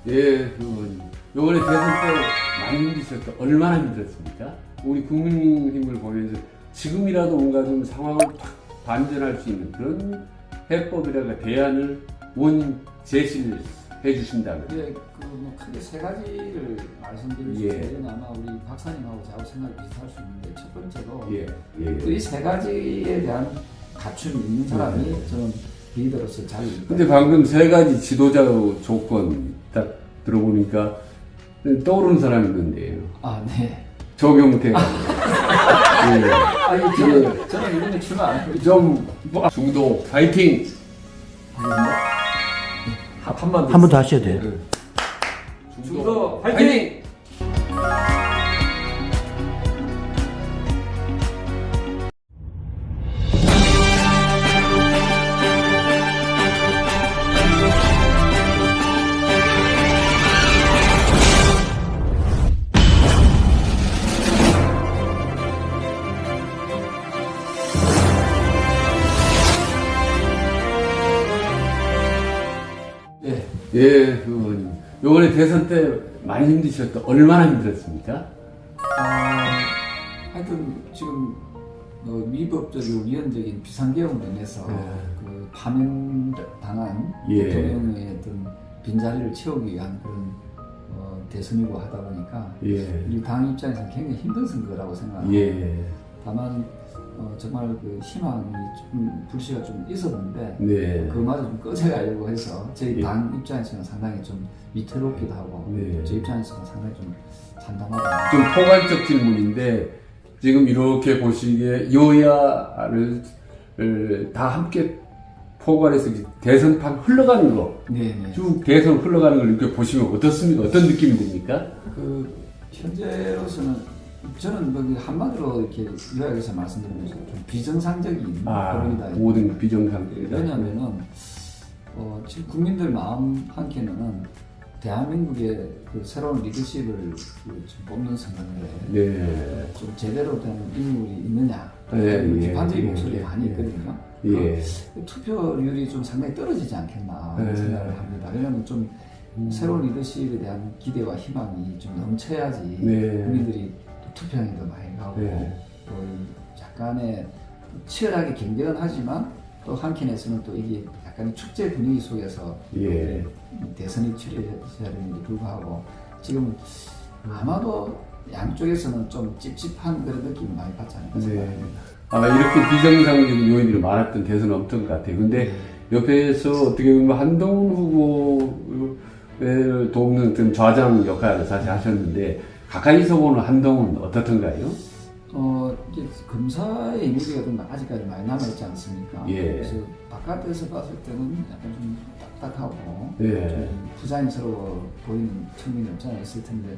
예, 그 요번에 대선 때 많이 힘드셨다. 얼마나 힘들었습니까? 우리 국민힘을 보면서 지금이라도 뭔가 좀 상황을 탁 반전할 수 있는 그런 해법이라든가 대안을 의원님 제시를 해주신다면. 예, 그뭐 크게 세 가지를 말씀드릴 수 있는데 아마 우리 박사님하고 저하고 생각이 비슷할 수 있는데 첫 번째로 이 세 가지에 대한 갖춤이 있는 사람이 저는 리더로서 잘. 근데 방금 세 가지 지도자 조건 딱 들어보니까 떠오르는 사람이 있는데요. 아, 네. 조경태. 예. 아니, 저는 이런 거 출마 안 하고 좀 중도 파이팅. 한 번 더 하셔야 돼요. 중도 파이팅! 예, 의원님. 요번에 대선 때 많이 힘드셨다. 얼마나 힘들었습니까? 하여튼 지금 위법적이고 위헌적인 비상계엄으로 인해서 그 파면당한 대통령의 어떤 빈자리를 채우기 위한 그런 대선이고 하다 보니까 이 당 입장에서는 굉장히 힘든 선거라고 생각합니다. 다만 정말 그 희망이 좀 불씨가 좀 있었는데 그마저 좀 꺼져가려고 해서 저희 당 입장에서는 상당히 좀 위태롭기도 하고 제 입장에서는 상당히 좀 참담하다. 좀 포괄적 질문인데 지금 이렇게 보시기에 여야를 다 함께 포괄해서 대선판 흘러가는 거, 쭉 대선 흘러가는 걸 이렇게 보시면 어떻습니까? 어떤 느낌이 듭니까? 그 현재로서는 저는 뭐 한마디로 이렇게 요약해서 말씀드리면 좀 비정상적인 그룹이다. 모든 비정상적이다. 왜냐하면은 지금 국민들 마음 한켠에는 대한민국의 그 새로운 리더십을 좀 뽑는 선거인데 좀 제대로 된 인물이 있느냐 비판적인 목소리가 많이 있거든요. 투표율이 좀 상당히 떨어지지 않겠나 생각을 합니다. 왜냐하면 좀 새로운 리더십에 대한 기대와 희망이 좀 넘쳐야지 국민들이 투표량이 더 많이 가고 또 약간의 치열하게 경쟁은 하지만 또 한켠에서는 또 이게 약간 축제 분위기 속에서 대선이 치러져야 되는데 불구하고 지금 아마도 양쪽에서는 좀 찝찝한 그런 느낌을 많이 받지 않을까 생각합니다. 아마 이렇게 비정상적인 요인들이 많았던 대선은 없던 것 같아요. 근데 옆에서 어떻게 보면 한동훈 후보를 돕는 좀 좌장 역할을 사실 하셨는데 가까이서 보는 한동훈은 어떻던가요? 이제 검사의 이미지가 좀 아직까지 많이 남아있지 않습니까? 그래서 바깥에서 봤을 때는 약간 좀 딱딱하고 좀 부자연스러워 보이는 측면이 없지 않아 있을 텐데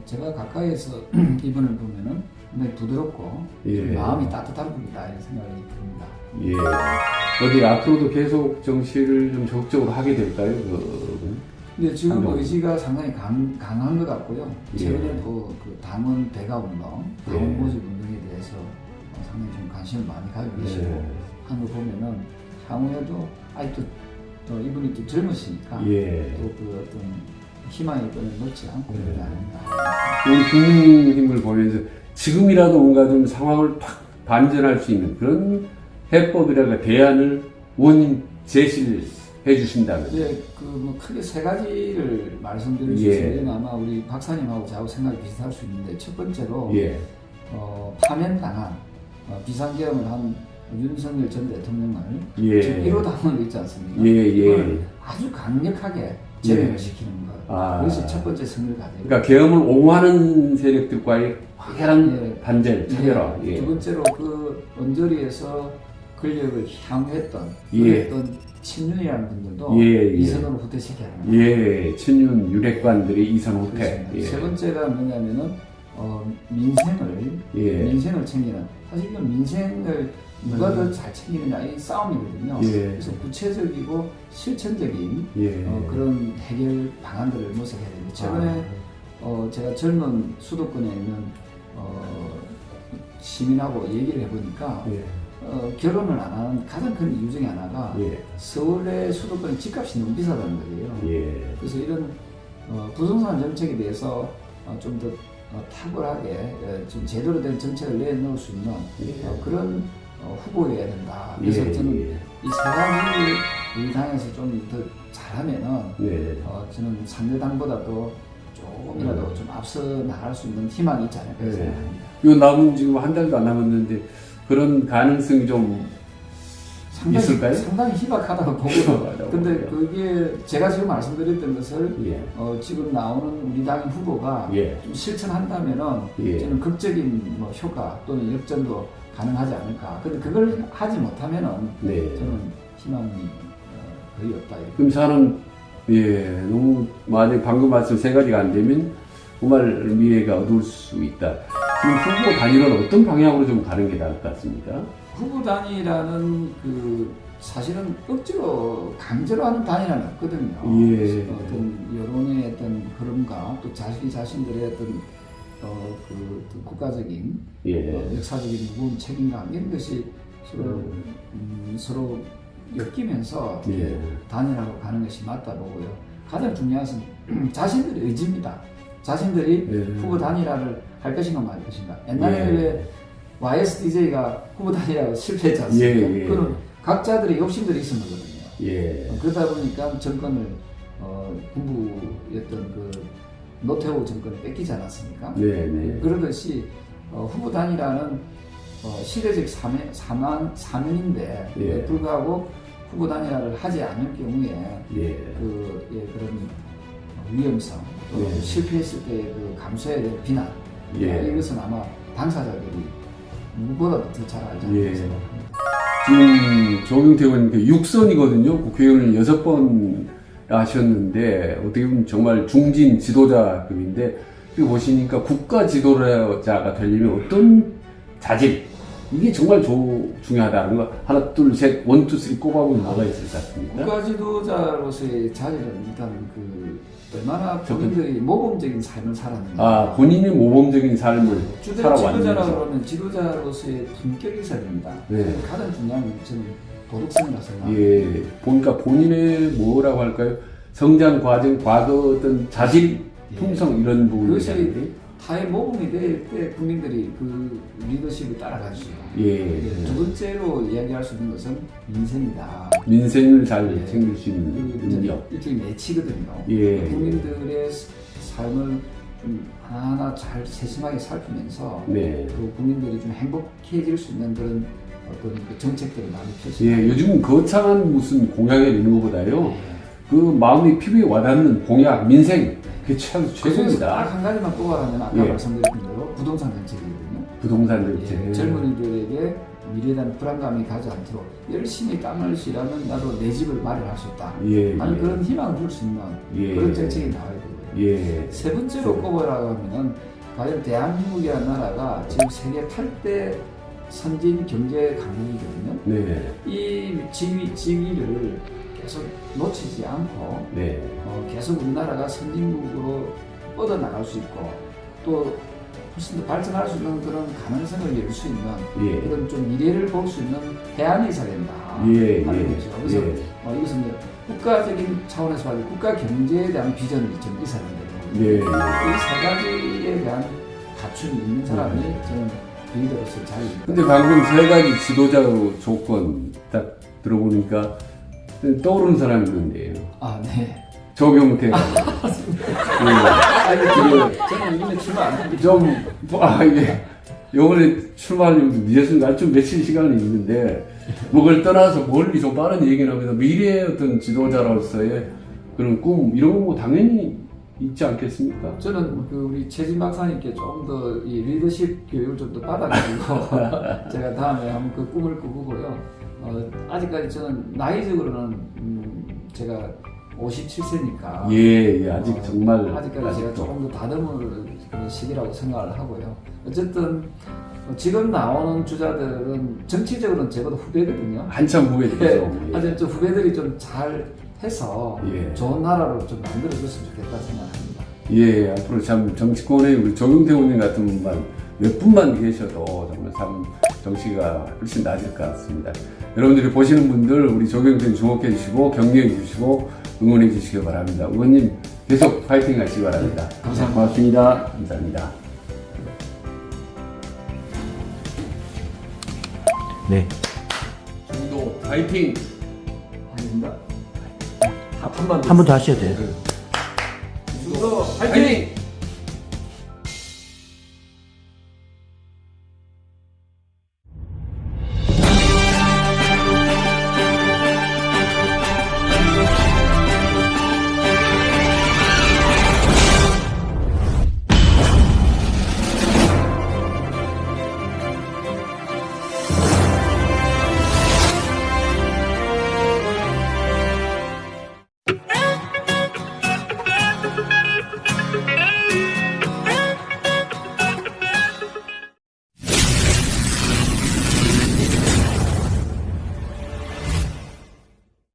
제가 가까이에서 이분을 보면은 굉장히 부드럽고 좀 마음이 따뜻한 분이다 이런 생각이 듭니다. 어디 앞으로도 계속 정치를 좀 적극적으로 하게 될까요? 근데 지금 의지가 상당히 강한 것 같고요. 최근에도 그 당원 배가 운동, 당원 모집 운동에 대해서 상당히 좀 관심을 많이 가지고 계시고 하는 거 보면은 향후에도 아직도 또 이분이 좀 젊으시니까 또 그 어떤 희망의 끈을 놓지 않고 있는 게 아닌가. 우리 국민힘을 보면서 지금이라도 뭔가 좀 상황을 탁 반전할 수 있는 그런 해법이라든가 대안을 의원님 제시를 해주신다면. 뭐 크게 세 가지를 말씀드릴 수 있는데 아마 우리 박사님하고 저하고 생각이 비슷할 수 있는데 첫 번째로 파면당한 비상계엄을 한 윤석열 전 대통령을 지금 1호 당원으로 있지 않습니까? 이걸 아주 강력하게 제명을 시키는 것. 그것이 첫 번째 승리를 가져요. 그러니까 계엄을 옹호하는 세력들과의 확연한 반전, 차별화. 두 번째로 그 언저리에서 권력을 향유했던 그랬던 친윤이라는 분들도 이선으로 후퇴시켜야 합니다. 친윤 유력관들이 이선 후퇴. 세 번째가 뭐냐면은 민생을 챙기는, 사실 이건 민생을 누가 더 잘 챙기느냐 이 싸움이거든요. 그래서 구체적이고 실천적인 그런 해결 방안들을 모색해야 됩니다. 최근에 제가 젊은 수도권에 있는 시민하고 얘기를 해보니까 결혼을 안 하는 가장 큰 이유 중에 하나가 예. 서울의 수도권 집값이 너무 비싸다는 거예요. 예. 그래서 이런 부동산 정책에 대해서 좀 더 탁월하게 좀 제대로 된 정책을 내놓을 수 있는 그런 후보여야 된다. 그래서 저는 이 세 가지를 우리 당에서 좀 더 잘하면은 저는 상대당보다도 조금이라도 좀 앞서 나갈 수 있는 희망이 있지 않을까 생각합니다. 요 남은 지금 한 달도 안 남았는데 그런 가능성이 좀 있을까요? 상당히 희박하다고 보고요. 근데 그게 제가 지금 말씀드렸던 것을 지금 나오는 우리 당의 후보가 좀 실천한다면은 저는 극적인 뭐 효과 또는 역전도 가능하지 않을까. 근데 그걸 하지 못하면은 저는 희망이 거의 없다. 그럼 저는 너무 만약 방금 말씀 세 가지가 안 되면 정말 미래가 어두울 수 있다. 지금 후보 단일화는 어떤 방향으로 좀 가는 게 나을 것 같습니까? 후보 단일화는 사실은 억지로 강제로 하는 단일화는 없거든요. 어떤 여론의 어떤 흐름과 또 자신들의 어떤 국가적인 역사적인 무거운 책임감 이런 것이 서로 엮이면서 단일화로 가는 것이 맞다 보고요. 가장 중요한 것은 자신들의 의지입니다. 자신들이 후보 단일화를 할 것인가 말 것인가. 옛날에 왜 YSDJ가 후보 단일화가 실패했지 않습니까? 그건 각자들의 욕심들이 있었는 거거든요. 그러다 보니까 정권을 군부였던 노태우 정권을 뺏기지 않았습니까? 그러듯이 후보 단일화는 시대적 사면인데 불구하고 후보 단일화를 하지 않을 경우에 그런 위험성, 또 실패했을 때 그 감수해야 될 비난 이것은 아마 당사자들이 누구보다도 더 잘 알지 않을까 생각합니다. 지금 조경태 의원님 6선이거든요. 국회의원을 6번 하셨는데 어떻게 보면 정말 중진 지도자급인데 여기 보시니까 국가 지도자가 되려면 어떤 자질 이게 정말 중요하다는 거 하나 둘 셋 원 투 쓰리 꼽아보면 뭐가 있을 것 같습니까? 국가 지도자로서의 자질은 일단 얼마나 본인들이 모범적인 삶을 살았는가. 본인이 모범적인 삶을 살아왔는지. 지도자라고 그러면 지도자로서의 품격이 있어야 됩니다. 가장 중요한 것은 도덕성이라고 생각합니다. 보니까 본인의 뭐라고 할까요? 성장 과정, 과거 어떤 자질, 품성 이런 부분이 그것이 타의 모범이 될 때 국민들이 그 리더십을 따라가죠. 두 번째로 이야기할 수 있는 것은 민생이다. 민생을 잘 챙길 수 있는 능력. 일종의 매치거든요. 국민들의 삶을 좀 하나하나 잘 세심하게 살피면서 그 국민들이 좀 행복해질 수 있는 그런 어떤 그 정책들을 많이 펼치고. 요즘 거창한 무슨 공약에 있는 것보다요. 그 마음이 피부에 와닿는 공약, 민생. 그게 최고입니다. 딱 한 가지만 뽑아가면 아까 말씀드린 대로 부동산 정책이거든요. 부동산 정책. 젊은이들에게 미래에 대한 불안감이 가지 않도록 열심히 땀을 실하면 나도 내 집을 마련할 수 있다. 하는 그런 희망을 줄 수 있는 그런 정책이 나와야 되고요. 세 번째로 꼽으라고 하면은 과연 대한민국이라는 나라가 지금 세계 8대 선진 경제 강국이거든요. 이 지위를 계속 놓치지 않고 계속 우리나라가 선진국으로 뻗어나갈 수 있고 또 훨씬 더 발전할 수 있는 그런 가능성을 열 수 있는 그런 좀 미래를 볼 수 있는 해안이 있어야 된다 하는 거죠. 그래서 이것은 국가적인 차원에서 봐도 국가 경제에 대한 비전이 좀 있어야 된다. 이 세 가지에 대한 갖춤이 있는 사람이 저는 리더로서 잘. 근데 방금 세 가지 지도자 조건 딱 들어보니까 떠오르는 사람이 있는데요. 조경태. 저는 이번에 출마 안 합니다. 이번에 출마하려면 늦었습니다. 좀 며칠 시간이 있는데, 그걸 떠나서 멀리 좀 빠른 얘기를 하면서 미래의 어떤 지도자로서의 그런 꿈, 이런 건 뭐 당연히 있지 않겠습니까? 저는 우리 최진 박사님께 좀 더 이 리더십 교육을 좀 더 받아가지고, 제가 다음에 한번 그 꿈을 꾸고요. 아직까지 저는 나이적으로는 제가 57세니까 아직 정말 아직까지 제가 조금 더 다듬을 그런 시기라고 생각을 하고요. 어쨌든 지금 나오는 주자들은 정치적으로는 저보다 후배거든요. 한참 후배들이죠. 하지만 좀 후배들이 좀 잘해서 좋은 나라로 좀 만들어줬으면 좋겠다 생각합니다. 앞으로 참 정치권에 우리 조경태 의원님 같은 분만 몇 분만 계셔도 정말 참 정치가 훨씬 나아질 것 같습니다. 여러분들이 보시는 분들 우리 조경진 주목해 주시고 격려해 주시고 응원해 주시기 바랍니다. 의원님 계속 파이팅 하시기 바랍니다. 감사합니다. 고맙습니다. 감사합니다. 네. 중도 파이팅! 아닙니다. 한 번 더 하셔야 돼요. 중도 파이팅!